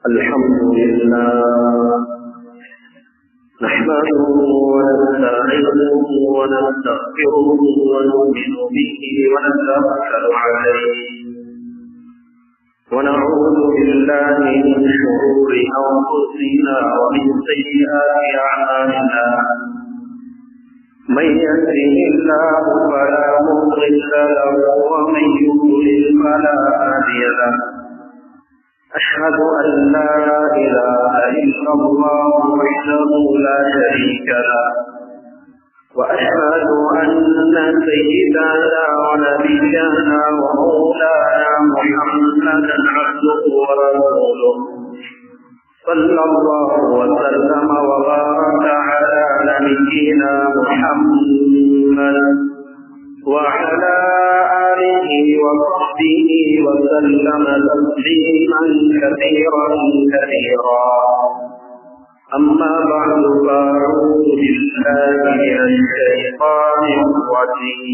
الحمد لله نحمده ونستعينه ونستغفره ونؤمن به ونتوكل عليه ونعوذ بالله من شرور أنفسنا ومن سيئات أعمالنا من يهده الله فلا مضل له ومن يضلل فلا هادي له أشهد أن لا إله إلا الله وحده لا شريك له وأشهد أن سيدنا ونبينا ومولانا محمدا عبده ورسوله صلى الله وسلم وبارك على نبينا محمد وعلى آله وصحبه وسلم تسليما كثيرا كثيرا أما بعد فأعوذ بالله من الشيطان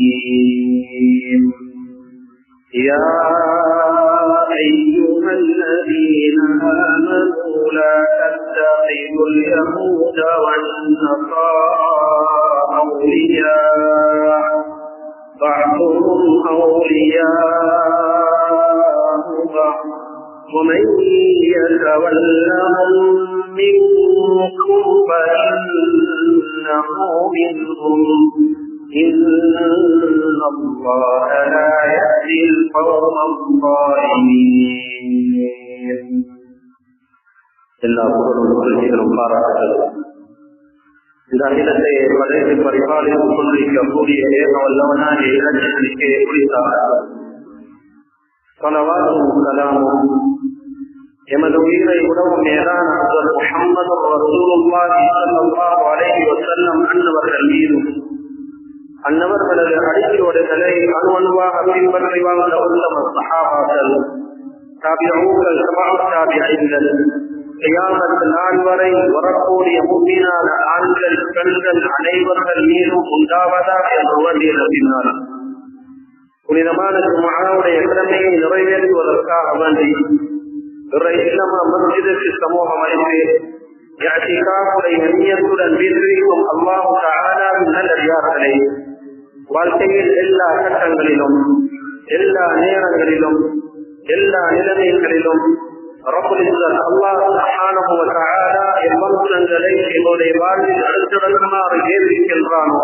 الرجيم يا أيها الذين آمنوا لا تتخذوا اليهود والنصارى أولياء بعضهم أولياء بعض ومن يتولهم منكم فإنه منهم إن الله لا يهدي القوم الظالمين எல்லா புகழும் பாராட்டுகள் இந்த அகிலத்தை படைத்து பரிபாலித்துக் கொண்டிருக்கக்கூடிய வல்லவனான இலட்சத்திற்கே குறித்தார் ஸலவாத்தும் ஸலாமும் எமது உயிரை உடவும் மேலான முஹம்மது ரசூலுல்லாஹி ஸல்லல்லாஹு அலைஹி வஸல்லம் அன்னவர்கள் மீதும் அன்னவர்களது அடிச்சுவடுகளை அணுவணுவாக பின்பற்றி வாழ்ந்த உத்தம சஹாபாக்கள் தாபிஊன்கள் தபஅ தாபிஈன்கள் கியாமத் நாள் வரை வரக்கூடிய முஃமினான ஆண்கள் பெண்கள் அனைவர்கள் மீதும் உண்டாவதாக என்று வேண்டியிருக்கிறார். புனிதமான ஜும்ஆவுடைய கடமையை நிறைவேற்றுவதற்காக வேண்டி மஸ்ஜிதுக்கு சமூகம் அளித்து இஅ்திகாஃபுடைய நியத்துடன் வீற்றிருக்கும் அல்லாஹ் தஆலாவின் நல்லடியார்களே, வாழ்க்கையில் எல்லா கட்டங்களிலும் எல்லா நேரங்களிலும் எல்லா நிலைமைகளிலும் ரப்புல் இஸ்ஸத் அல்லாஹ் சுப்ஹானஹு வ தஆலா எவ்வளவுகளை என்னுடைய வாழ்வில் அடுத்தடுக்குமாறு ஏவிருக்கின்றானோ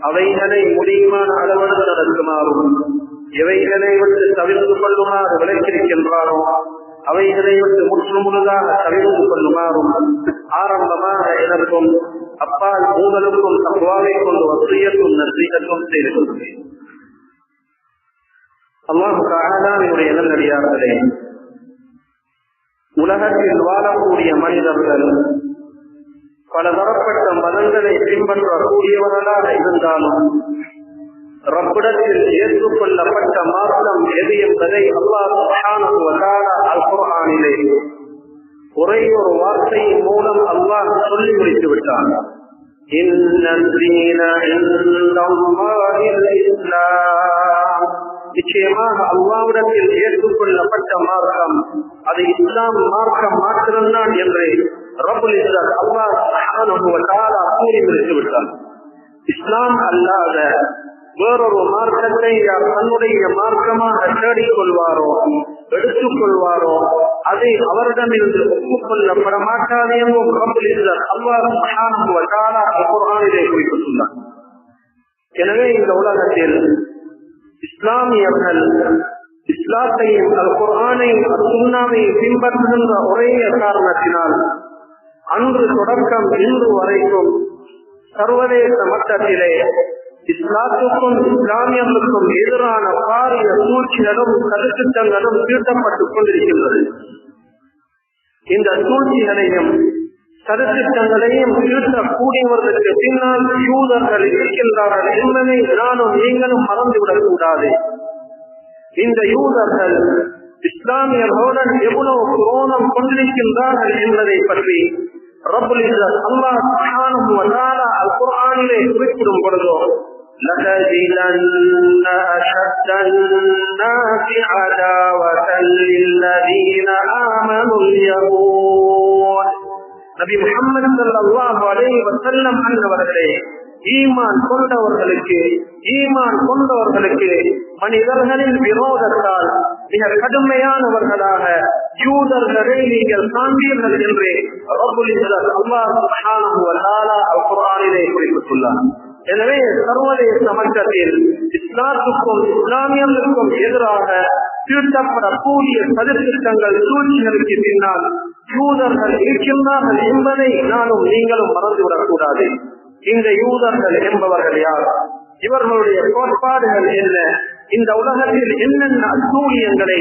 அவைகளை முடியுமான அளவுக்கு நடக்குமாறும், எவைகளை விட்டு தவிர்த்து கொள்ளுமாறு விளக்கியிருக்கின்றானோ அவைகளை விட்டு முற்றுமுழுதாக தவிர்த்து கொள்ளுமாறும் ஆரம்பமாக எனக்கும் அப்பால் உங்களுக்கும் தக்வாவை கொண்டு வசியத்தும் நசீஹத்தும் செய்து கொள்கிறேன். அல்லாஹ் தஆலாவுடைய நல்லடியார்களே, உலகத்தில் வாழக்கூடிய மனிதர்கள் பலதரப்பட்ட மதங்களை பின்பற்றக்கூடியவர்களாக இருந்தாலும் ரப்பிடத்தில் ஏற்றுக்கொள்ளப்பட்ட மார்க்கம் எது என்பதை அல்லாஹ் சுப்ஹானஹு வ தஆலா அல் குர்ஆனிலே ஒரே ஒரு வார்த்தையின் மூலம் அல்லாஹ் சொல்லி முடித்து விட்டான். இன்னல் தீன இன்தல்லாஹில் இஸ்லாம், நிச்சயமாக அல்லாஹ்விடத்தில் ஏற்றுக்கொள்ளப்பட்ட மார்க்கம் அது இஸ்லாம் மார்க்கம் மாத்திரம்தான் என்று ரப்புல் இஸ்ஸத் அல்லாஹ் சுப்ஹானஹு வ தஆலா கூறி முடித்து விட்டான். இஸ்லாம் அல்லாத வேறொரு மார்க்கத்தை யார் தன்னுடைய மார்க்கமாக தேடிக்கொள்வாரோ எடுத்துக்கொள்வாரோ அதை அவரிடமிருந்து ஒப்புக்கொள்ளப்பட மாட்டாது என்றும் ரப்புல் இஸ்ஸத் அல்லாஹ் சுப்ஹானஹு வ தஆலா அல் குர்ஆனிலே குறிப்பிட்டுள்ளார். எனவே இந்த உலகத்தில் இஸ்லாமியர்கள் இஸ்லாத்தையும் அல் குர்ஆனையும் சுன்னாவையும் பின்பற்றுகின்ற ஒரே காரணத்தினால் அன்று தொடக்கம் இன்று வரைக்கும் சர்வதேச மட்டத்திலே இஸ்லாத்துக்கும் இஸ்லாமியர்களுக்கும் எதிரான பாரிய சூழ்ச்சிகளும் சதித்திட்டங்களும் தீட்டப்பட்டுக் கொண்டிருக்கின்றது. இந்த சூழ்ச்சிகளையும் சதித்திட்டங்களையும் தீர்க்கக்கூடியவர்களுக்கு பின்னால் யூதர்கள் இருக்கின்றார்கள் என்பதை நானும் நீங்களும் மறந்துவிடக் கூடாது. இந்த யூதர்கள் இஸ்லாமியர்களுடன் எவ்வளவு குரோணம் கொண்டிருக்கின்றார்கள் என்பதை பற்றி ரப்புல் இஸ்ஸத் அல்லாஹ் சுப்ஹானஹு வ தஆலா அல் குர்ஆனிலே குறிப்பிடும் பொழுதோ لَتَجِدَنَّ أَشَدَّ النَّاسِ عَدَاوَةً لِلَّذِينَ آمَنُوا الْيَهُودَ. நபி முஹம்மது ஸல்லல்லாஹு அலைஹி வஸல்லம் அன்னவர்களே, ஈமான் கொண்டவர்களுக்கு மனிதர்களின் விரோதத்தால் மிக கடுமையானவர்களாக யூதர்களை நீங்கள் காண்பீர்கள் என்று ரப்புல் இஸ்ஸத் அல்லாஹ் சுப்ஹானஹு வ தஆலா அல் குர்ஆனிலே குறிப்பிட்டுள்ளார். எனவே சர்வதேச மட்டத்தில் இஸ்லாத்துக்கும் இஸ்லாமியர்களுக்கும் எதிராக தீர்க்கப்படக்கூடிய சதித்திட்டங்கள் சூழ்ச்சிகளுக்கு பின்னால் யூதர்கள் இருக்கின்றார்கள் என்பதை நானும் நீங்களும் மறந்துவிடக் கூடாது. இந்த யூதர்கள் என்பவர்கள் யார்? இவர்களுடைய கோட்பாடுகள் என்ன? இந்த உலகத்தில் என்னென்ன அசூழியங்களை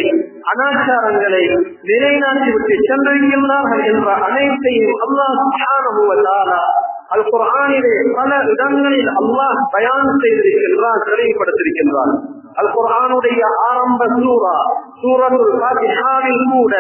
அனாச்சாரங்களை நிலைநாட்டிவிட்டு சென்றிருக்கின்றார்கள் என்ற அனைத்தையும் அல்லாஹ் சுப்ஹானஹு வ தஆலா அல் குர்ஆனிலே பல இடங்களில் அல்லாஹ் பயான் செய்திருக்கின்றான், தெளிவுபடுத்தியிருக்கின்றான். அல் குர்ஆனுடைய ஆரம்ப சூரத்துல் ஃபாத்திஹாவில் கூட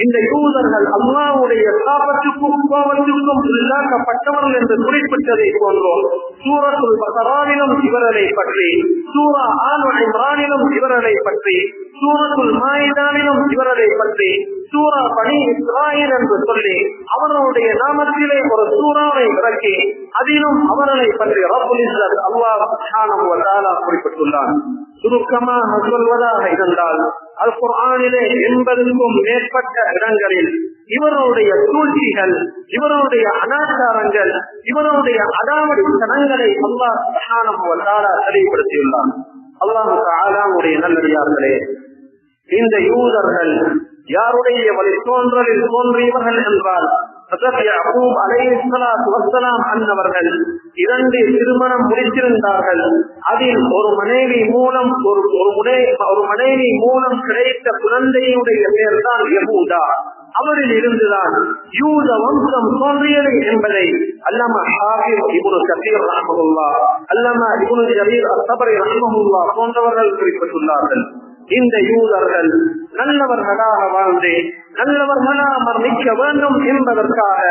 இந்த யூதர்கள் அல்லாஹ்வுடைய சாபத்துக்கும் கோபத்துக்கும் உள்ளாக்கப்பட்டவர்கள் என்று குறிப்பிட்டதை போன்றோம் சூரத்துல் பக்ராவிலும் இவர்களை பற்றி, சூரா ஆல் இம்ரானிலும் இவர்களை பற்றி, சூரத்துல் மாயிதாவிலும் இவர்களை பற்றி, சூரா பனி இஸ்ராயீல் என்று சொல்லி அவர்களுடைய நாமத்திலே ஒரு சூறாவை இறக்கி அதிலும் அவர்களை பற்றி ரப்புல் இஸ்ஸத் அல்லாஹ் சுப்ஹானஹு வ தஆலா குறிப்பிட்டுள்ளார். சுருக்கமாக சொல்வதாக இருந்தால் அல் குர்ஆனிலே 80க்கும் மேற்பட்ட இடங்களில் இவருடைய சூழ்ச்சிகள், இவருடைய அனாச்சாரங்கள், இவருடைய அடாவடித்தனங்களை அல்லாஹ் சுப்ஹானஹு வ தஆலா தெளிவுபடுத்தியுள்ளார். அல்லாஹ் தஆலாவுடைய நல்லடியார்களே, இந்த யூதர்கள் யாருடைய வழி தோன்றலில் தோன்றியவர்கள் என்றால் யாக்கூப் அலைஹிஸ்ஸலாத்து வஸ்ஸலாம் அன்னவர்கள் 2 திருமணம் முடித்திருந்தார்கள். அதில் ஒரு மனைவி மூலம் கிடைத்த குழந்தையுடைய பெயர் தான் யஹூதா. அவரில் இருந்துதான் யூத வம்சம் தோன்றியது என்பதை அல்லாமா ஹாஃபிஸ் இப்னு கஸீர் ரஹ்மத்துல்லாஹ், அல்லாமா இப்னு ஜரீர் அத்-தபரி ரஹ்மத்துல்லாஹ் போன்றவர்கள் குறிப்பிட்டுள்ளார்கள். இந்த யூதர்கள் நல்லவர்களாக வாழ்ந்து நல்லவர்களாக மரணிக்க வேண்டும் என்பதற்காக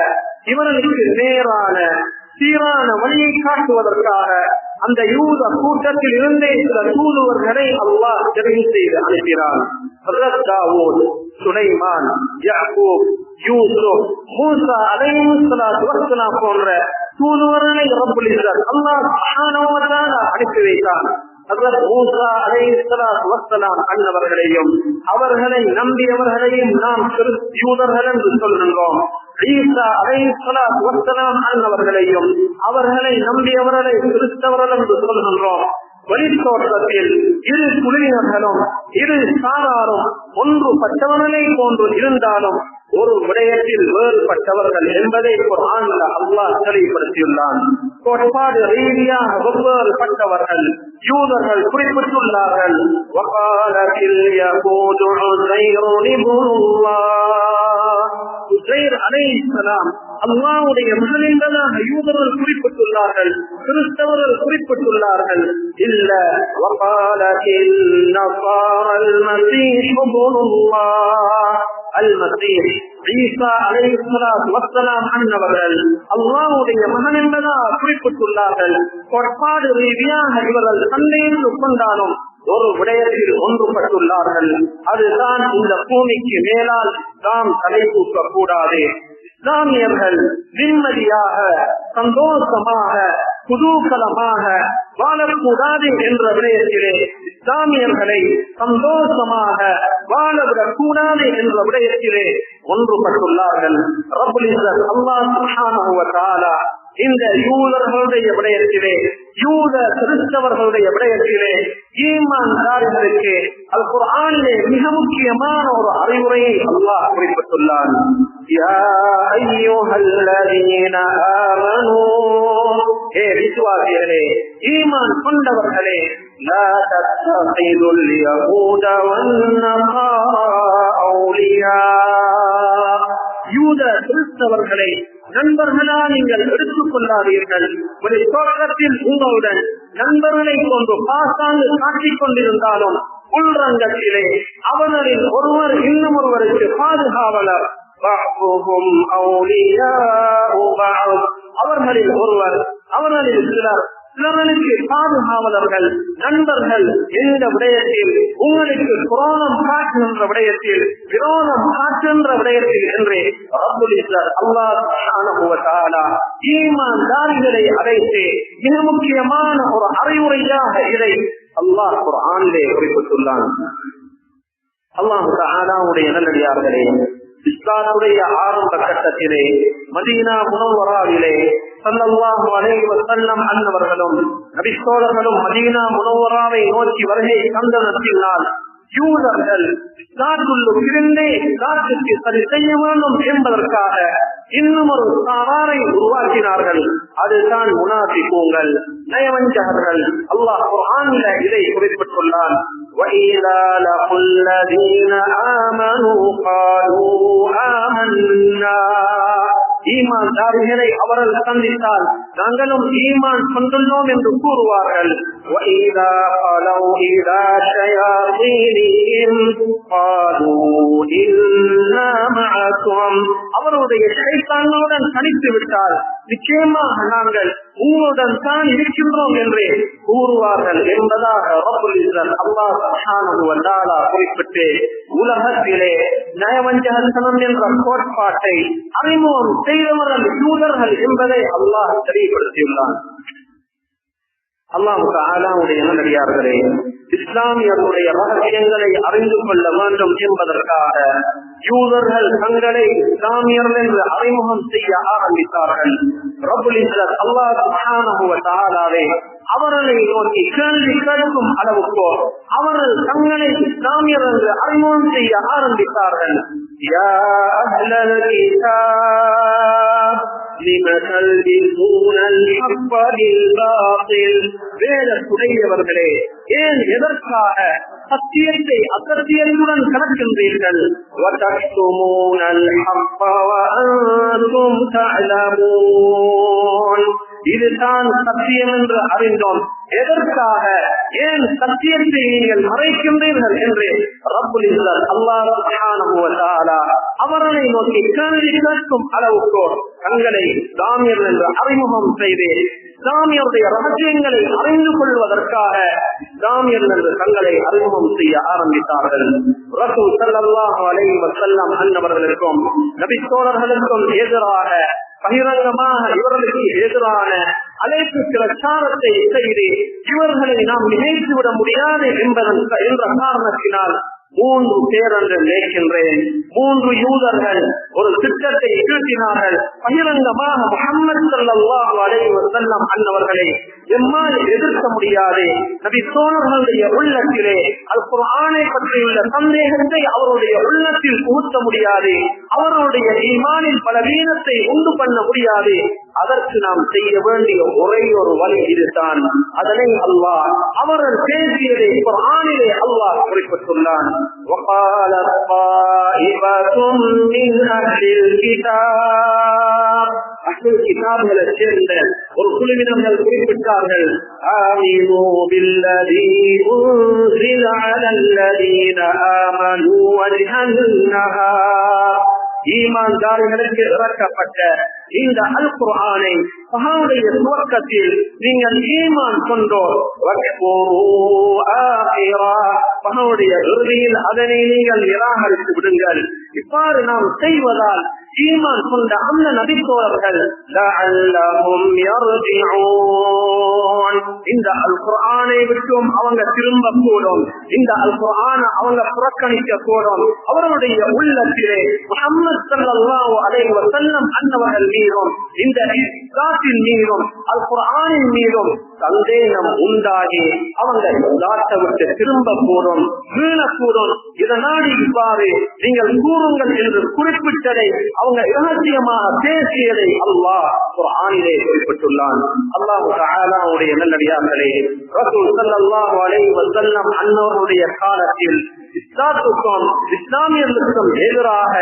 இவர்களுக்கு நேரான சீரான வழியை காட்டுவதற்காக அந்த யூத கூட்டத்தில் இருந்தே சில தூதுவர்களை அல்லாஹ் தெரிவு செய்து அனுப்பினார். ஹஜ்ரத் தாவூத், சுலைமான், யாக்கூப், யூசுப், மூசா அலைஹிஸ்ஸலாத்து வஸ்ஸலாம் போன்ற தூதுவர்களை ரப்புல் இஸ்ஸத் அல்லாஹ் சுப்ஹானஹு வ தஆலா அனுப்பி வைத்தார். ஹஜ்ரத் மூசா அலைஹிஸ்ஸலாத்து வஸ்ஸலாம் அன்னவர்களையும் அவர்களை நம்பியவர்களையும் நாம் யூதர்கள் என்று சொல்கின்றோம். ஈசா அலைஹிஸ்ஸலாத்து வஸ்ஸலாம் அன்னவர்களையும் அவர்களை நம்பியவர்களை கிறிஸ்தவர்கள் என்று சொல்கின்றோம். வழித்தோற்றத்தில் இரு குழுவினர்களும் இரு சாராரும் ஒன்றுபட்டவர்களை போன்று இருந்தாலும் ஒரு விடயத்தில் வேறுபட்டவர்கள் என்பதை குர்ஆனில் அல்லாஹ் தெளிவுபடுத்தியுள்ளான். கோட்பாடு ரீதியாக வெவ்வேறுபட்டவர்கள் யூதர்கள் குறிப்பிட்டுள்ளார்கள். வகாலத்தில் யகூது உஸைர் இப்னுல்லாஹ், உஸைர் அலைஹிஸ்ஸலாம் அல்லாஹ்வுடைய மகன் என்பதாக யூதர்கள் குறிப்பிட்டுள்ளார்கள், கிறிஸ்தவர்கள் குறிப்பிட்டுள்ளார்கள். இல்ல வகாலத்தில் நஸாரல் மஸீஹ் இப்னுல்லாஹ், அல் மஸீஹ் ஈசா அலைஹிஸ்ஸலாத்து வஸ்ஸலாம் அன்னவர்கள் அல்லாஹ்வுடைய மகன் என்பதாக குறிப்பிட்டுள்ளார்கள். கோட்பாடு ரீதியாக இவர்கள் சண்டையில் கொண்டாலும் ஒரு விடயத்தில் ஒன்றுபட்டுள்ளார்கள். அதுதான் இந்த பூமிக்கு மேலால் நாம் தலை தூக்க கூடாது. இஸ்லாமியர்கள் நிம்மதியாக சந்தோஷமாக குதூகலமாக வாழக்கூடாது என்ற விடயத்திலே, இஸ்லாமியர்களை சந்தோஷமாக வாழவிடக் கூடாது என்ற விடயத்திலே ஒன்றுபட்டுள்ளார்கள். ரப்புல் இஸ்ஸத் அல்லாஹ் சுப்ஹானஹு வ தஆலா இந்த யூதர்களுடைய விடயத்திலே, யூத கிறிஸ்தவர்களுடைய விடயத்திலே ஈமான்தாரிகளுக்கு அல் குர்ஆனிலே மிக முக்கியமான ஒரு அறிவுரையை அல்லாஹ் குறிப்பிட்டுள்ளான். யா அய்யுஹல்லதீன ஆமனூ, ஏ விசுவாசிகளே, ஈமான் கொண்டவர்களே, லா தத்தகிதுல் யஹூத வன்னஸாரா அவுலியா, யூத கிறிஸ்தவர்களை நண்பர்களா நீங்கள் எடுத்துக் கொள்ளாதீர்கள். ஒரு தோற்றத்தில் உங்களுடன் நண்பர்களை கொண்டு பாசாங்கு காட்டிக் கொண்டிருந்தாலும் உள்ரங்கத்திலே அவர்களில் ஒருவர் இன்னும் ஒருவருக்கு பாதுகாவலர். அவர்களில் ஒருவர் அவர்களில் சிலர் சிலர்களுக்கு பாதுகாவலர்கள், நண்பர்கள் எந்த விடயத்தில் உங்களுக்கு புராணம் காட்டுகின்ற விடயத்தில், விரோதம் காட்டுகின்ற விடயத்தில் என்று ரப்புல் இஸ்ஸத் அல்லாஹ் சுப்ஹானஹு வ தஆலா ஈமான்தாரிகளை அழைத்து மிக முக்கியமான ஒரு அறிவுரையாக இதை அல்லாஹ் குர்ஆனிலே குறிப்பிட்டுள்ளான். அல்லாஹ் தஆலாவுடைய நல்லடியார்களே, இஸ்லாமுடைய ஆரம்ப கட்டத்திலே மதீனா முனவ்வராவிலே ஸல்லல்லாஹு அலைஹி வஸல்லம் அன்னவர்களும் நபித்தோழர்களும் மதீனா முனவ்வராவை நோக்கி வருகை தந்ததனால் யூதர்கள் இஸ்லாத்துக்குள் இருந்தே இஸ்லாத்துக்கு சரி செய்ய வேண்டும் என்பதற்காக இன்னும் ஒரு சாராரை உருவாக்கினார்கள். அதுதான் முனாஃபிகூன்கள், நயவஞ்சகர்கள். அல்லாஹ் குர்ஆனில் இதை குறிப்பிட்டுள்ளான். وَإِذَا لَقُوا الَّذِينَ آمَنُوا قَالُوا آمَنَّا ஈமான்தாரிகளை அவர்கள் சந்தித்தால் நாங்களும் ஈமான் கொண்டுள்ளோம் என்று கூறுவார்கள். وَإِذَا خَلَوْا إِلَى شَيَاطِينِهِمْ قَالُوا إِنَّا مَعَكُمْ அவருடைய ஷைத்தானுடன் தனித்து விட்டால் நிச்சயமாக நாங்கள் உங்களுடன் தான் இருக்கின்றோம் என்று கூறுவார்கள் என்பதாக ரப்புல் இஸ்ஸத் அல்லாஹ் சுப்ஹானஹு வ தஆலா குறிப்பிட்டு உலகத்திலே நயவஞ்சகத்தனம் என்ற கோட்பாட்டை அறிமுகம் செய்தவர்கள் யூதர்கள் என்பதை அல்லாஹ் தெளிவுபடுத்தியுள்ளான். அல்லாஹ் தஆலாவுடைய நல்லடியார்களே, இஸ்லாமியர்களுடைய ரகசியங்களை அறிந்து கொள்ள வேண்டும் என்பதற்காக யூதர்கள் தங்களை இஸ்லாமியர்கள் என்று அறிமுகம் செய்ய ஆரம்பித்தார்கள். ரப்புல் இஸ்ஸத் அல்லாஹ் சுப்ஹானஹு வ தஆலாவே அவர்களை நோக்கி கேள்வி கேட்கும் அளவுக்கு அவர்கள் தங்களை இஸ்லாமியர் என்று அறிமுகம் செய்ய ஆரம்பித்தார்கள். யா அஹ்லல் கிதாப் லிம தல்பிஸூன அல்-ஹக்க பில்-பாத்தில் வேதத்துடையவர்களே, ஏன் எதற்காக சத்தியத்தை அசத்தியத்துடன் கலக்கின்றீர்கள்? وَتَكْتُمُونَ الْحَقَّ وَأَنْتُمْ تَعْلَمُونَ இதுதான் சத்தியம் என்று அறிந்தோம், எதற்காக ஏன் சத்தியத்தை நீங்கள் மறைக்கின்றீர்கள் என்று ரப்புல் இஸ்ஸத் அல்லாஹ் சுப்ஹானஹு வ தஆலா அவர்களை நோக்கி கேள்வி கேட்கும் அளவுக்கு தங்களை இஸ்லாமியர் என்று அறிமுகம் செய்து இஸ்லாமியருடைய ரகசியங்களை அறிந்து கொள்வதற்காக இஸ்லாமியர் என்று தங்களை அறிமுகம் செய்ய ஆரம்பித்தார்கள். ரசூல் ஸல்லல்லாஹு அலைஹி வஸல்லம் அன்னவர்களுக்கும் நபித்தோழர்களுக்கும் எதிராக பகிரங்கமாக இவர்களுக்கு எதிரான அழைப்பு பிரச்சாரத்தை செய்து இவர்களை நாம் நினைத்துவிட முடியாது என்ற காரணத்தினால் 3 பேர் என்று நினைக்கின்றேன். 3 யூதர்கள் ஒரு திட்டத்தை தீட்டினார்கள். பகிரங்கமாக முஹம்மது ஸல்லல்லாஹு அலைஹி வஸல்லம் அன்னவர்களை எம்மால் எதிர்க்க முடியாது. நபி தோழர்களுடைய உள்ளத்திலே அல் குர்ஆனை பற்றியுள்ள சந்தேகத்தை அவருடைய உள்ளத்தில் புகுத்த முடியாது. அவருடைய ஈமானின் பலவீனத்தை உண்டு பண்ண முடியாது. அதற்கு நாம் செய்ய வேண்டிய ஒரே ஒரு வழி இதுதான். அதனை அல்லாஹ் அவர்கள் பேசியதை குர்ஆனிலே அல்லாஹ் குறிப்பிட்டுள்ளான். وقال طائفة من أهل الكتاب أهل الكتابகளை சேர்ந்த ஒரு குழுவினர்கள் குறிப்பிட்டார்கள். آمنوا بالذي أنزل على الذين آمنوا وجه النهار ஈமான்தாரிகளுக்கு இறக்கப்பட்ட இந்த அல் குர்ஆனை பஹாவுடைய துவக்கத்தில் நீங்கள் ஈமான் கொண்டோர் பஹாவுடைய இறுதியில் அதனை நீங்கள் நிராகரித்து விடுங்கள். இவ்வாறு நாம் செய்வதால் ஈமான் கொண்ட அந்த நபித்தோழர்கள் இந்த அல் குர்ஆனை விட்டும் அவங்க திரும்ப கூடும், இந்த அல் குர்ஆனை அவங்க புறக்கணிக்க கூடும். அவர்களுடைய உள்ளத்திலே முஹம்மது ஸல்லல்லாஹு அலைஹி வஸல்லம் அன்னவர்கள் மீதும் இந்த இஸ்லாத்தின் மீதும் அல் குர்ஆனின் மீதும் சந்தேகம் உண்டாகி அவங்க இஸ்லாத்தை விட்டு திரும்ப கூடும், வீணக்கூடும். இதனால் இவ்வாறு நீங்கள் கூறுங்கள் என்று குறிப்பிட்டதை அவங்க இரகசியமாக பேசியதை அல்லாஹ் குர்ஆனிலே குறிப்பிட்டுள்ளான். அல்லாஹ் தஆலாவுடைய நல்லடியார்களே, ரசூல் ஸல்லல்லாஹு அலைஹி வஸல்லம் அன்னவருடைய காலத்தில் இஸ்லாத்துக்கும் இஸ்லாமியர்களுக்கும் எதிராக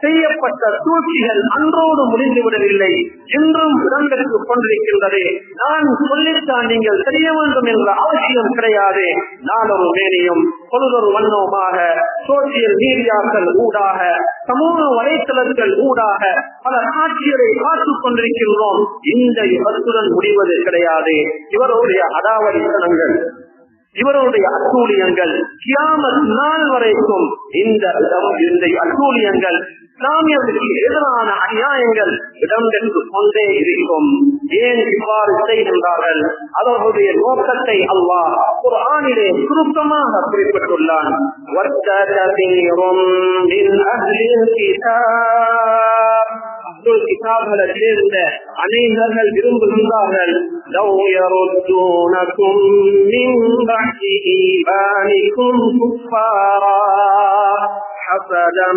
செய்யப்பட்ட சூழ்ச்சிகள் அன்றோடு முடிந்துவிடவில்லை, இன்றும் இடம்பெற்றுக் கொண்டிருக்கின்றது. நான் சொல்லித்தான் நீங்கள் செய்ய வேண்டும் என்ற அவசியம் கிடையாது. நாளொரு மேனியும் பொழுதொரு வண்ணவுமாக சோசியல் மீடியாக்கள் ஊடாக, சமூக வலைத்தளங்கள் ஊடாக பல காட்சிகளை பார்த்துக் கொண்டிருக்கின்றோம். இந்த யுகத்துடன் முடிவது கிடையாது. இவருடைய அடாவடித்தனங்கள், இவருடைய அட்டூழியங்கள் கியாமத் நாள் வரைக்கும் இந்த அட்டூழியங்கள், இஸ்லாமியர்களுக்கு எதிரான அநியாயங்கள் இடம்பெற்று கொண்டே இருக்கும். ஏன் இவ்வாறு செய்கின்றார்கள்? அவர்களுடைய நோக்கத்தை அல்லாஹ் குர்ஆனிலே சுருக்கமாக குறிப்பிட்டுள்ளான். கிதாப்களை சேர்ந்த அநேகர்கள் விரும்புகின்றார்கள், حسدا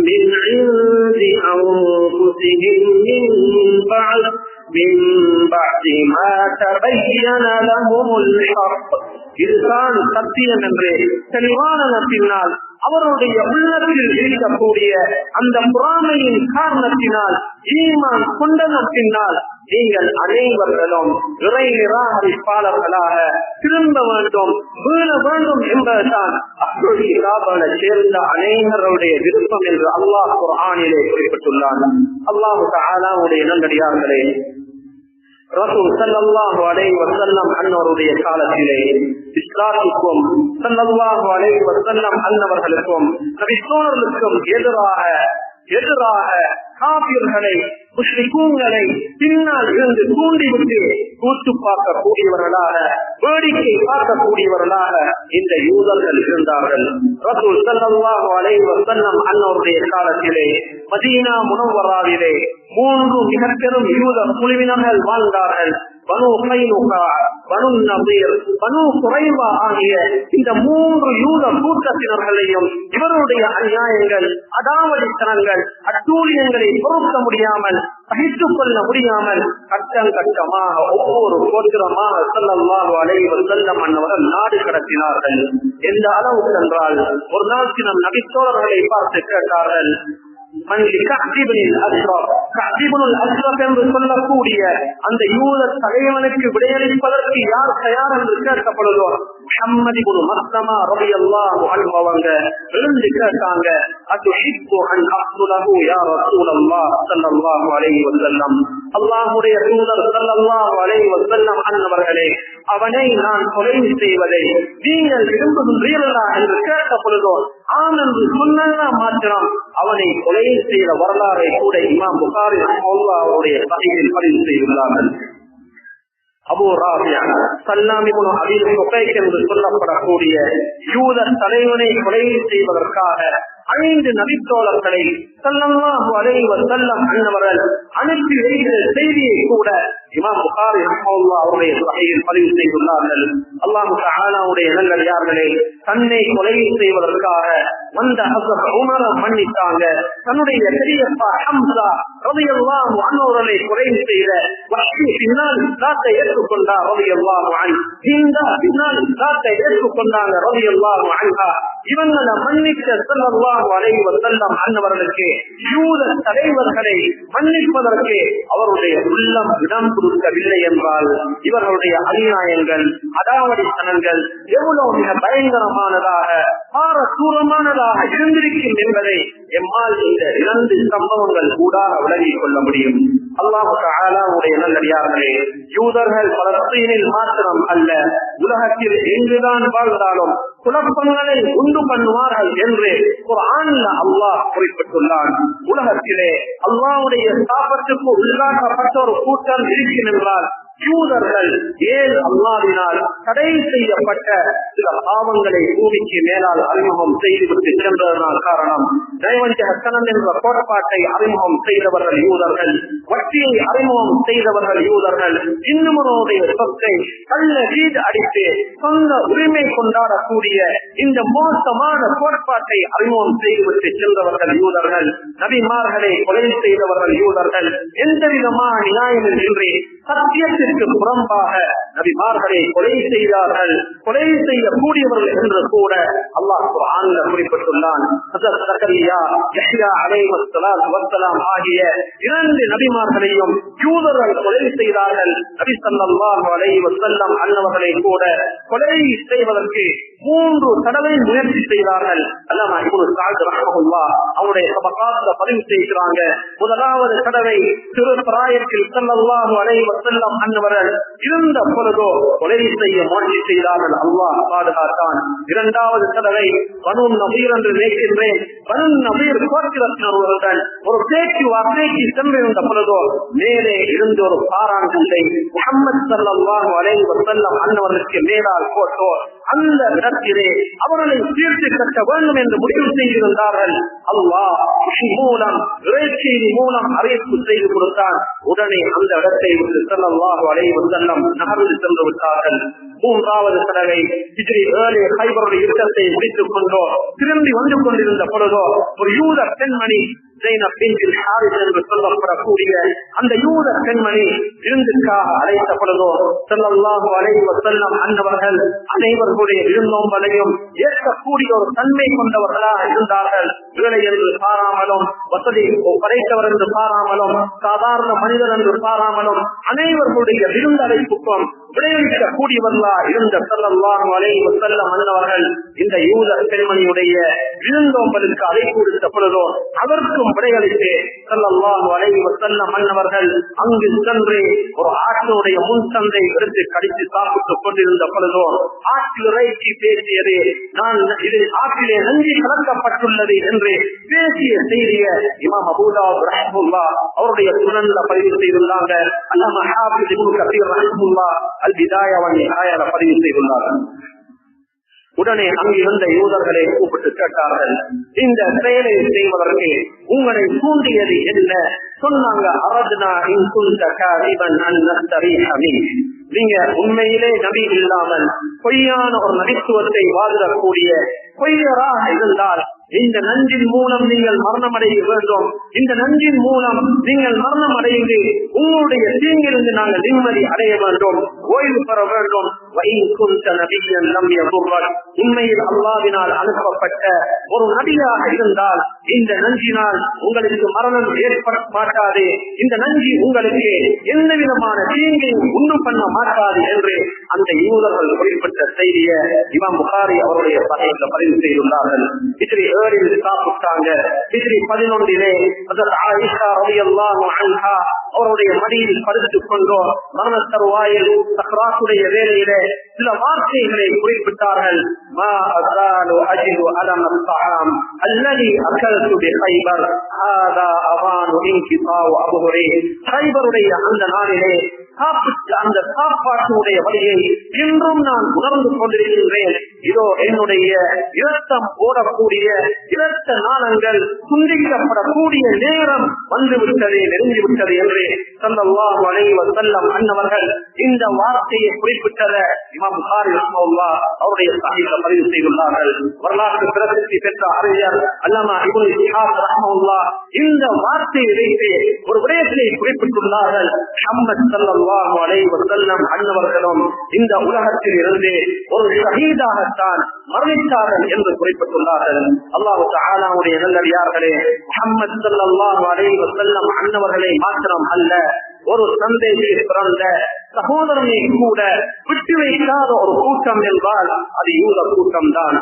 من عند أنفسهم من بعد ما تبين لهم الحق. இதுதான் சத்தியம் என்று தெளிவான பின்னால் அவருடைய உள்ளத்தில் இருக்கக்கூடிய அந்த பொறாமையின் காரணத்தினால், ஈமான் கொண்டதன் பின்னால் நீங்கள் அனைவர்களும் இறை நிராகரிப்பாளர்களாக திரும்ப வேண்டும், வீழ வேண்டும் என்பதுதான் அப்துல் சேர்ந்த அனைவருடைய விருப்பம் என்று அல்லாஹ் குர்ஆனிலே குறிப்பிட்டுள்ளார். அல்லாஹ் தஆலாவுடைய நல்லடியார்களே, ரசூல் ஸல்லல்லாஹு அலைஹி வஸல்லம் அன்னவருடைய காலத்திலே இஸ்லாத்துக்கும் ஸல்லல்லாஹு அலைஹி வஸல்லம் அன்னவர்களுக்கும் நபித்தோழர்களுக்கும் எதிராக காபிர்களை, முஸ்லிம்களை பின்னால் இருந்து தூண்டிவிட்டு கூட்டு பார்க்கக்கூடியவர்களாக, வேடிக்கை பார்க்கக்கூடியவர்களாக இந்த யூதர்கள் இருந்தார்கள். ரசூல் ஸல்லல்லாஹு அலைஹி வஸல்லம் அன்னவருடைய காலத்திலே மதீனா முனவ்வராவிலே 3 மிக பெரும் யூத குழுவினர்கள் வாழ்ந்தார்கள். பனு கைனுகா, பனு நதீர், பனு குறைவா ஆகிய இந்த 3 யூத கூட்டத்தினர்களையும் இவருடைய அநியாயங்கள், அடாவடித்தனங்கள், அட்டூழியங்களை பொறுக்க முடியாமல், சகித்துக் கொள்ள முடியாமல் கட்டம் கட்டமாக ஒவ்வொரு கோத்திரமாக ஸல்லல்லாஹு அலைஹி வஸல்லம் அன்னவர்கள் நாடு கடத்தினார்கள். எந்த அளவுக்கு என்றால், ஒரு நாள் சில நபித்தோழர்களை பார்த்து கேட்டார்கள், என்று சொல்லக்கூடிய அந்த யூத தலைவனுக்கு விடையளிப்பதற்கு யார் தயார் என்று கேட்கப்படுதோ, முஹம்மது இப்னு மஸ்லமா ரலியல்லாஹு அன்ஹு அவங்க எழுந்து கேட்டாங்க, அதுஹிப்பு அன் அக்துலஹு யா ரசூலல்லாஹ் ஸல்லல்லாஹு அலைஹி வஸல்லம், அல்லாஹ்வுடைய தூதர் ஸல்லல்லாஹு அலைஹி வஸல்லம் அன்னவர்களே, அவனை நான் கொலை செய்வதை நீங்கள் விரும்புகின்றீர்களா என்று கேட்கப்படுதோ, ஆம் என்று சொன்னா மாத்திரம் அவனை கொலை செய்த வரலாறை கூட இமாம் புகாரி அவருடைய சஹீஹில் பதிவு செய்துள்ளார்கள். அபூ ராபியா ஸல்லாம் இப்னு அபீ ஹுகைக் என்று சொல்லப்படக்கூடிய யூத தலைவனை கொலை செய்வதற்காக 5 நபித்தோழர்களை ஸல்லல்லாஹு அலைஹி வஸல்லம் அன்னவர்கள் அனுப்பி வைத்த செய்தியை கூட இமாம் புகாரி ரஹ்மத்துல்லாஹி அவருடைய சஹீஹில் பதிவு செய்துள்ளார்கள். அல்லாஹ் தஆலாவுடைய நல்லடியார்களே, தன்னை கொலை செய்வதற்காக வந்த ஹஸரத் உமர மன்னித்தாங்க. தன்னுடைய பெரியப்பா ஹம்ஸா ரலியல்லாஹு அன்ஹு அவர்களை கொலை செய்த வஹ்ஷி பின்னால் இஸ்லாத்தை ஏற்றுக்கொண்டார் ரலியல்லாஹு அன்ஹு. இந்த பின்னால் இஸ்லாத்தை ஏற்றுக்கொண்டாங்க ரலியல்லாஹு அன்ஹா. இவங்களை மன்னிக்க ஸல்லல்லாஹு அலைஹி வஸல்லம் அன்னவர்களுக்கு யூத தலைவர்களை மன்னிப்பதற்கு அவருடைய உள்ளம் இடம் கொடுக்கவில்லை என்றால், இவர்களுடைய அநியாயங்கள், அடாவடித்தனங்கள் எவ்வளவு மிக பயங்கரமானதாக, பாரசூரமானதாக இருந்திருக்கும் என்பதை எம்மால் இந்த 2 சம்பவங்கள் கூடாக விளங்கிக் கொள்ள முடியும். அல்லாஹ் தஆலாவுடைய நல்லடியார்களே, யூதர்கள் பலஸ்தீனில் மாத்திரம் அல்ல, உலகத்தில் எங்குதான் வாழ்ந்தாலும் குழப்பங்களை உண்டு பண்ணுவார்கள் என்று குர்ஆனில் அல்லாஹ் குறிப்பிட்டுள்ளான். உலகத்திலே அல்லாஹ்வுடைய சாபத்துக்கு உள்ளாக்கப்பட்ட ஒரு கூட்டம் இருக்கிறார். யூதர்கள் ஏன் அல்லாஹ்வினால் தடை செய்யப்பட்ட சில பாவங்களை பூமிக்கு மேலால் அறிமுகம் செய்துவிட்டு சென்றதனால் காரணம், நயவஞ்சகத்தனம் என்ற கோட்பாட்டை அறிமுகம் செய்தவர்கள் யூதர்கள், வட்டியை அறிமுகம் செய்தவர்கள் யூதர்கள், இன்னுமனுடைய சொத்தை கள்ள வீடு அடித்து சொந்த உரிமை கொண்டாடக்கூடிய இந்த மோசமான கோட்பாட்டை அறிமுகம் செய்துவிட்டு சென்றவர்கள் யூதர்கள், நபிமார்களை கொலை செய்தவர்கள் யூதர்கள், எந்த விதமான நியாயமின்றி சத்தியத்திற்கு புறம்பாக நபிமார்களை கொலை செய்தார்கள், கொலை செய்யக்கூடியவர்கள் என்று கூட அல்லாஹ் குர்ஆன்ல குறிப்பிட்டுள்ளான். ஹஜ்ரத் ஜக்கரியா, யஹ்யா அலைஹிஸ்ஸலாத்து வஸ்ஸலாம் ஆகிய 2 நபிமார்களையும் யூதர்கள் கொலை செய்தார்கள். நபி ஸல்லல்லாஹு அலைஹி வஸல்லம் அன்னவர்களை கூட கொலை செய்வதற்கு 3 தடவை முயற்சி செய்தார்கள். அல்லாமா இப்னு சஅத் ரஹ்மத்துல்லாஹ் அவருடைய தபகாத்ல பதிவு செய்கிறாங்க. முதலாவது தடவை சிறு பிராயத்தில் ஸல்லல்லாஹு அலைஹி வஸல்லம் அன்னவர்கள் இருந்த பொழுதோ கொலை செய்ய முயற்சி செய்தார்கள். அல்லாஹ் பாதுகாத்தான். இரண்டாவது தடவை பனு நபீர் என்று நினைக்கின்றேன், பனு நபீர் கோத்திரத்தினருடன் ஒரு பேச்சுவார்த்தைக்கு சென்றிருந்த பொழுதோ மேலே இருந்து ஒரு பாறாங்கல்லை முஹம்மது ஸல்லல்லாஹு அலைஹி வஸல்லம் அன்னவர்களுக்கு மேலால் போட்டோ அந்த இடத்திலே அவர்களை தீர்த்து கட்ட வேண்டும் என்று முடிவு செய்திருந்தார்கள். அல்லாஹ் மூலம் இறைச்செய்தி மூலம் அறிவிப்பு செய்து கொடுத்தான். உடனே அந்த இடத்தை விட்டு ஸல்லல்லாஹு அலைஹி வஸல்லம் நகர்ந்து சென்று விட்டார்கள். மூன்றாவது தடவை ஹிஜ்ரி 7 ஹைபருடைய யுத்தத்தை முடித்துக் கொண்டோ திரும்பி வந்து கொண்டிருந்த பொழுதோ ஒரு யூத பெண்மணி ஜைனப் பின்த் ஹாரிஸ் என்று சொல்லப்படக்கூடிய அந்த யூத பெண்மணி விருந்துக்காக அழைத்த பொழுதோ ஸல்லல்லாஹு அலைஹி வஸல்லம் அன்னவர்கள் அனைவர்களுடைய விருந்தோம்பலையும் ஏற்கக்கூடிய ஒரு தன்மை கொண்டவர்களாக இருந்தார்கள். ஏழை என்று பாராமலும், வசதி படைத்தவர் என்று பாராமலும், சாதாரண மனிதர் என்று பாராமலும் அனைவர்களுடைய விருந்தழைப்புக்கும் விளைவிக்க கூடியவர்களா இருந்த ஸல்லல்லாஹு அலைஹி வஸல்லம் அன்னவர்கள் இந்த யூத பெண்மணியுடைய விருந்தோம்பலுக்கு அழைப்பு விடுத்த பொழுதோ அதற்கும் விடையளித்து ஸல்லல்லாஹு அலைஹி வஸல்லம் அன்னவர்கள் அங்கு சென்று ஒரு ஆட்டினுடைய முன் சந்தை எடுத்து கடித்து சாப்பிட்டுக் கொண்டிருந்த பொழுதோ ஆற்றில் இறைச்சி பேசியது, நான் இதில் ஆற்றிலே நஞ்சு கலக்கப்பட்டுள்ளது என்று பேசிய செய்திய இமாம் அபூ தாவூத் ரஹ்மத்துல்லாஹ் அவருடைய சுனன்ல பதிவு செய்துள்ளாங்க. அல்லாமா ஹாஃபிஸ் இப்னு கஸீர் ரஹ்மத்துல்லாஹ் அல் பிதாயா வன் நிஹாயால பதிவு செய்துள்ளார்கள். உடனே அங்கிருந்த யூதர்களை கூப்பிட்டு கேட்டார்கள், இந்த செயலை செய்வதற்கு உங்களை தூண்டியது என்ன? சொன்னாங்க, அரத்னா இன் குன்த காதிபன் அன் நஸ்தரீஹ மின்க். நீங்க உண்மையிலே நபி இல்லாமல் பொய்யான ஒரு நபித்துவத்தை வாதிடக்கூடிய பொய்யராக இருந்தால் இந்த நஞ்சின் மூலம் நீங்கள் மரணம் அடைய வேண்டும், இந்த நஞ்சின் மூலம் நீங்கள் மரணம் அடைந்து உங்களுடைய தீங்கிலிருந்து நாங்கள் நிம்மதி அடைய வேண்டும், ஓய்வு பெற வேண்டும். உண்மையில் அல்லாஹ்வினால் அனுப்பப்பட்ட ஒரு நபியாக இருந்தால் இந்த நஞ்சினால் உங்களுக்கு மரணம் ஏற்பட மாட்டாது, இந்த நஞ்சி உங்களுக்கு எந்த விதமான தீங்கையும் உண்டு பண்ண மாட்டாது என்று அந்த யூதர்கள் குறிப்பிட்ட செய்தியை இமாம் புகாரி அவருடைய சஹீஹ்ல பதிவு செய்துள்ளார்கள். ஹிஜ்ரி 7 சாப்பிட்டாங்க. ஹிஜ்ரி 11 ஹஜ்ரத் ஆயிஷா ரலியல்லாஹு அன்ஹா அவருடைய மடியில் படுத்துக் கொண்டோ மரண தருவாயில் சக்ராத்துடைய வேளையிலே சில வார்த்தைகளை குறிப்பிட்டார்கள். மா அஸாலு அஜிது அலம் அஸ்ஸாம் அல்லதி அகல்து பி கைபர் ஹாதா அவானு இன்கிதாஉ அபுஹுரி. கைபருடைய அந்த நாளிலே சாப்பிட்ட அந்த சாப்பாட்டுடைய வழியை இன்றும் நான் உணர்ந்து கொண்டிருக்கின்றேன். இதோ என்னுடைய இரத்தம் ஓடக்கூடிய இரத்த நாளங்கள் துண்டிக்கப்படக்கூடிய நேரம் வந்துவிட்டது, நெருங்கிவிட்டது என்று ஸல்லல்லாஹு அலைஹி வஸல்லம் அன்னவர்கள் இந்த வார்த்தையை குறிப்பிட்டத இமாம் புகாரி ரஹ்மத்துல்லாஹ் அவருடைய சஹீஹ்ல பதிவு செய்துள்ளார்கள். வரலாற்று பிரசித்தி பெற்ற அறிஞர் அல்லாமா இப்னு இஸ்ஹாக் ரஹ்மத்துல்லாஹ் இந்த வார்த்தையை வைத்து ஒரு விடயத்தை குறிப்பிட்டுள்ளார்கள். முஹம்மது ஸல்லல்லாஹு அலைஹி வஸல்லம் அன்னவர்களும் இந்த உலகத்தில் இருந்து ஒரு ஷஹீதாகத்தான் மரணித்தார்கள் என்று குறிப்பிட்டுள்ளார்கள். அல்லாஹ் தஆலாவுடைய நல்லடியார்களே, முஹம்மது ஸல்லல்லாஹு அலைஹி வஸல்லம் அன்னவர்களை மாத்திரம் அல்ல, ஒரு தந்தையில் பிறந்த சகோதரனை கூட விட்டு வைக்காத ஒரு கூட்டம் என்றால் அது யூத கூட்டம் தான்.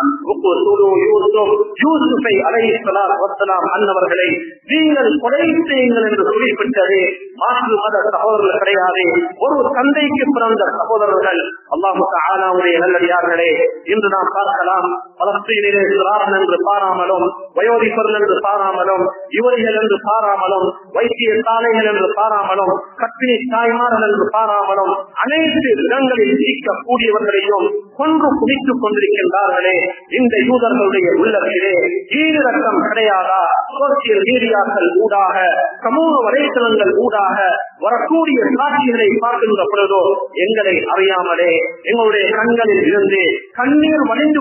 யூசுஃபை அலைஹிஸ்ஸலாத்து வஸ்ஸலாம் அன்னவர்களை நீங்கள் கொலை செய்யுங்கள் என்று குறிப்பிட்டது மாற்று மத சகோதரர்கள் கிடையாது, ஒரு தந்தைக்கு பிறந்த சகோதரர்கள். அல்லாஹ் தஆலாவுடைய நல்லடியார்களே, இன்று நாம் பார்க்கலாம், பலஸ்தீனிலே சிறார்கள் என்று பாராமலும், வயோதிபர்கள் என்று பாராமலும், யுவதிகள் என்று பாராமலும், வைத்திய சாலைகள் என்று பாராமலும், கற்பிணி தாய்மார்கள் என்று பாராமலும் அனைத்து இடங்களில் இருக்கக்கூடியவர்களையும் கொன்று குவித்துக் கொண்டிருக்கின்றார்களே. இந்த யூதர்களுடைய உள்ளத்திலே ஈரக்கம் கிடையாதா? சோசியல் மீடியாக்கள் ஊடாக, சமூக வலைத்தளங்கள் ஊடாக வரக்கூடிய காட்சிகளை பார்க்கின்ற பொழுதோ எங்களை அறியாமலே எங்களுடைய கண்களில் இருந்து கண்ணீர் வடிந்து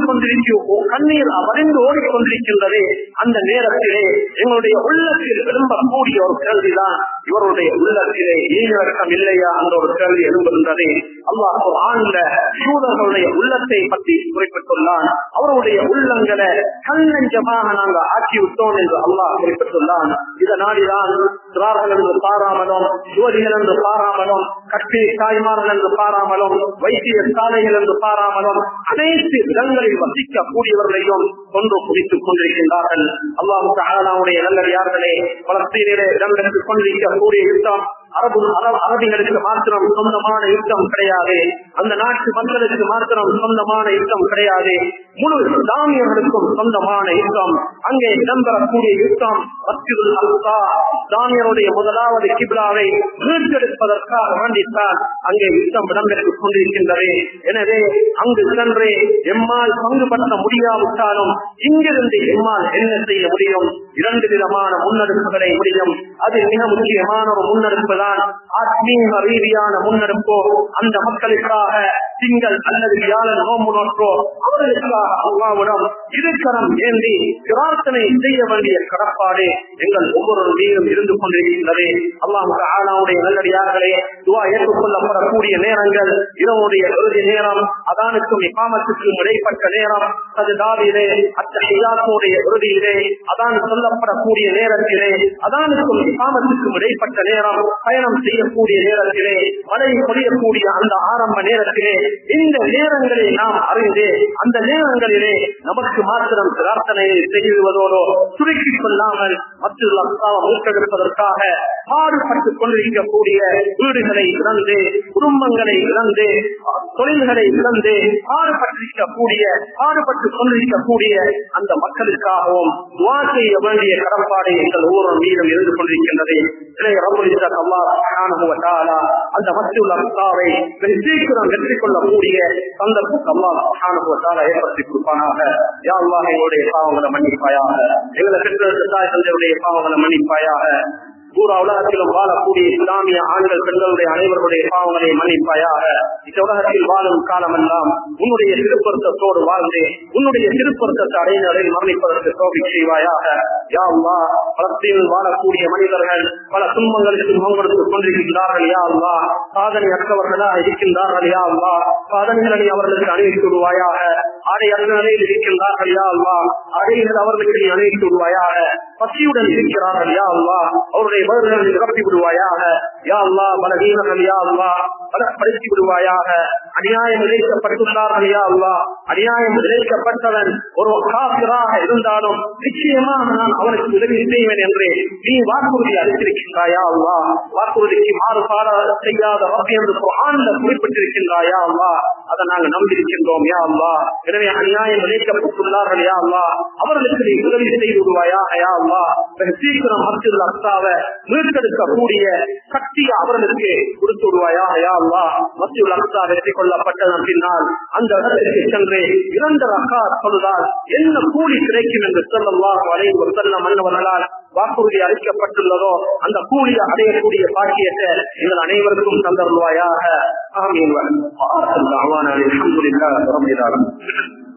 ஓடிக்கொண்டிருக்கின்றதே. அந்த நேரத்திலே எங்களுடைய உள்ளத்தில் எழும்பக்கூடிய ஒரு கேள்விதான், இவருடைய உள்ளத்திலே ஈரக்கம் இல்லையா என்ற ஒரு கேள்வி எழும்புகின்றது. அல்லாஹ் குர்ஆன்ல யூதர்களுடைய உள்ளத்தை பற்றி குறிப்பிட்டுள்ளான். அவருடைய உள்ளங்களை கல்லஞ்சமாக நாங்கள் ஆக்கிவிட்டோம் என்று அல்லாஹ் குறிப்பிட்டுள்ளான். இதனால்தான் சிறார்கள் என்று பாராமலும், யுவதிகள் என்று பாராமலும், கற்பிணி தாய்மார்கள் என்று பாராமலும், வைத்திய சாலைகள் என்று பாராமலும் அனைத்து இடங்களில் வசிக்கக்கூடியவர்களையும் கொண்டு குவித்துக் கொண்டிருக்கின்றார்கள். அல்லாஹ் தஆலாவுடைய நல்லடியார்களே, பலஸ்தீனிலே இடம்பெற்றுக் கொண்டிருக்கக்கூடிய யுத்தம் அரபிகளுக்கு மாத்திரம் சொந்தமான யுத்தம் கிடையாது. அந்த நாட்டு மக்களுக்கு மாத்திரம் சொந்தமான யுத்தம் கிடையாது. முழு இஸ்லாமியர்களுக்கும் சொந்தமான யுத்தம். அங்கே இடம்பெறக்கூடிய யுத்தம் மஸ்ஜிதுல் அக்ஸா, இஸ்லாமியருடைய முதலாவது கிப்லாவை மீட்டெடுப்பதற்காக வேண்டித்தான் அங்கே யுத்தம் இடம்பெற்றுக் கொண்டிருக்கின்றது. எனவே அங்கு சென்று எம்மால் பங்குபற்ற முடியாவிட்டாலும் இங்கிருந்து எம்மால் என்ன செய்ய முடியும்? இரண்டு விதமான முன்னெடுப்புகளை முடியும். அது மிக முக்கியமான ஒரு முன்னெடுப்பு தான் ஆத்மீக ரீதியான முன்னெடுப்போ. அந்த மக்களுக்காக திங்கள் அல்லது வியாழன் நோம்பு நோற்றோ அவர்களுக்காக அல்லாஹ்விடம் இருக்கரம் ஏந்தி பிரார்த்தனை செய்ய வேண்டிய கடப்பாடு எங்கள் ஒவ்வொரு மீதும் இருந்து கொண்டிருக்கின்றது. அல்லாஹ் தஆலாவுடைய நல்லடியார்களே, துஆ ஏற்றுக்கொள்ளப்படக்கூடிய நேரங்கள் இரவுடைய இறுதி நேரம், அதானுக்கும் இகாமத்துக்கும் இடைப்பட்ட நேரம், சஜ்தாவிலே அத்தஹியாத்துடைய இறுதியிலே, அதான் சொல்லப்படக்கூடிய நேரத்திலே, அதானுக்கும் இகாமத்துக்கும் இடைப்பட்ட நேரம், பயணம் செய்யக்கூடிய நேரத்திலே, மழை பொழியக்கூடிய அந்த ஆரம்ப நேரத்திலே, இந்த நேரங்களை நாம் அறிந்து அந்த நேரங்களிலே நமக்கு மாத்திரம் பிரார்த்தனையை செய்வதோடு சுருக்கிக் கொள்ளாமல் மற்றொரு அல்லாஹ்வை மீட்டெடுப்பதற்காக பாடுபட்டுக் கொண்டிருக்கக்கூடிய வீடுகளை இழந்து, குடும்பங்களை இழந்து, தொழில்களை இழந்து பாடுபட்டுக் கொண்டிருக்கக்கூடிய அந்த மக்களுக்காகவும் துஆ செய்ய வேண்டிய கடப்பாடு எங்கள் ஒவ்வொரு மீதும் இருந்து கொண்டிருக்கின்றது. அந்த மஸ்ஜிதுல் அக்ஸாவை சீக்கிரம் வெற்றி கொள்ளக்கூடிய சந்தர்ப்பம் அல்லாஹ் சுப்ஹானஹு வ தஆலா ஏற்படுத்தி கொடுப்பானாக. யா அல்லாஹ், எங்களுடைய பாவங்களை மன்னிப்பாயாக. எங்களை பெற்றோர் தாய் தந்தையுடைய பாவங்களை மன்னிப்பாயாக. பூரா உலகத்திலும் வாழக்கூடிய இஸ்லாமிய ஆண்கள் பெண்களுடைய அனைவருடைய பாவங்களை மன்னிப்பாயாக. இந்த உலகத்தில் வாழும் காலமெல்லாம் உன்னுடைய திருப்பொருத்தத்தோடு வாழ்ந்து உன்னுடைய திருப்பொருத்தத்தை அடைந்தவரை மரணிப்பதற்கு தௌஃபீக் செய்வாயாக. யா அல்லாஹ், பலஸ்தீனில் வாழக்கூடிய மனிதர்கள் பல துன்பங்களுக்கு முகங்கொடுத்துக் கொண்டிருக்கின்றார்கள். யா அல்லாஹ், சாதனை அற்றவர்களாக இருக்கின்றார்கள். யா அல்லாஹ், சாதனைகளை அவர்களுக்கு அணிவித்து விடுவாயாக. ஆடை அற்ற நிலையில் இருக்கின்றார்கள். யா அல்லாஹ், அடைகள் அவர்களுக்கு அணிவித்து விடுவாயாக. பசியுடன் இருக்கிறார்கள். யா அல்லாஹ், அவருடைய வறுமைகளை நிரப்பி விடுவாயாக. யா அல்லாஹ், பலவீனர்கள் யா அல்லாஹ் பலப்படுத்தி விடுவாயாக. அநியாயம் இழைக்கப்பட்டுள்ளார்கள். யா அல்லாஹ், அநியாயம் இழைக்கப்பட்டவன் ஒரு காபிராக இருந்தாலும் நிச்சயமாக நான் அவனுக்கு உதவி செய்வேன் என்று நீ வாக்குறுதி அளித்திருக்கின்றாயா அல்லாஹ். வாக்குறுதிக்கு மாறுபாட செய்யாத ரப்பி என்று குர்ஆன்ல குறிப்பிட்டிருக்கின்றாயா அல்லாஹ். அதை நாங்கள் நம்பியிருக்கின்றோம். யா அல்லாஹ், எனவே அநியாயம் இழைக்கப்பட்டுள்ளார்கள். யா அல்லாஹ், அவர்களுக்கு நீ உதவி செய்து விடுவாயாக. யா அல்லாஹ், சீக்கிரம் மஸ்ஜிதுல் அக்ஸாவை மீட்டெடுக்கக்கூடிய சக்தியை அவர்களுக்கு கொடுத்து விடுவாயாக. யா அல்லாஹ், மஸ்ஜிதுல் அக்ஸா வெற்றி கொள்ளப்பட்டதன் பின்னால் அந்த இடத்திற்கு சென்று 2 ரக்காத் தொழுதால் என்ன கூலி கிடைக்கும் என்று ஸல்லல்லாஹு அலைஹி வஸல்லம் அன்னவர்களால் வாக்குறுதி அளிக்கப்பட்டுள்ளதோ அந்த கூலி அடையக்கூடிய பாக்கியத்தை எங்கள் அனைவருக்கும் தந்தருள்வாயாக. ஆமீன். அல்ஹம்துலில்லாஹி ரப்பில் ஆலமீன்.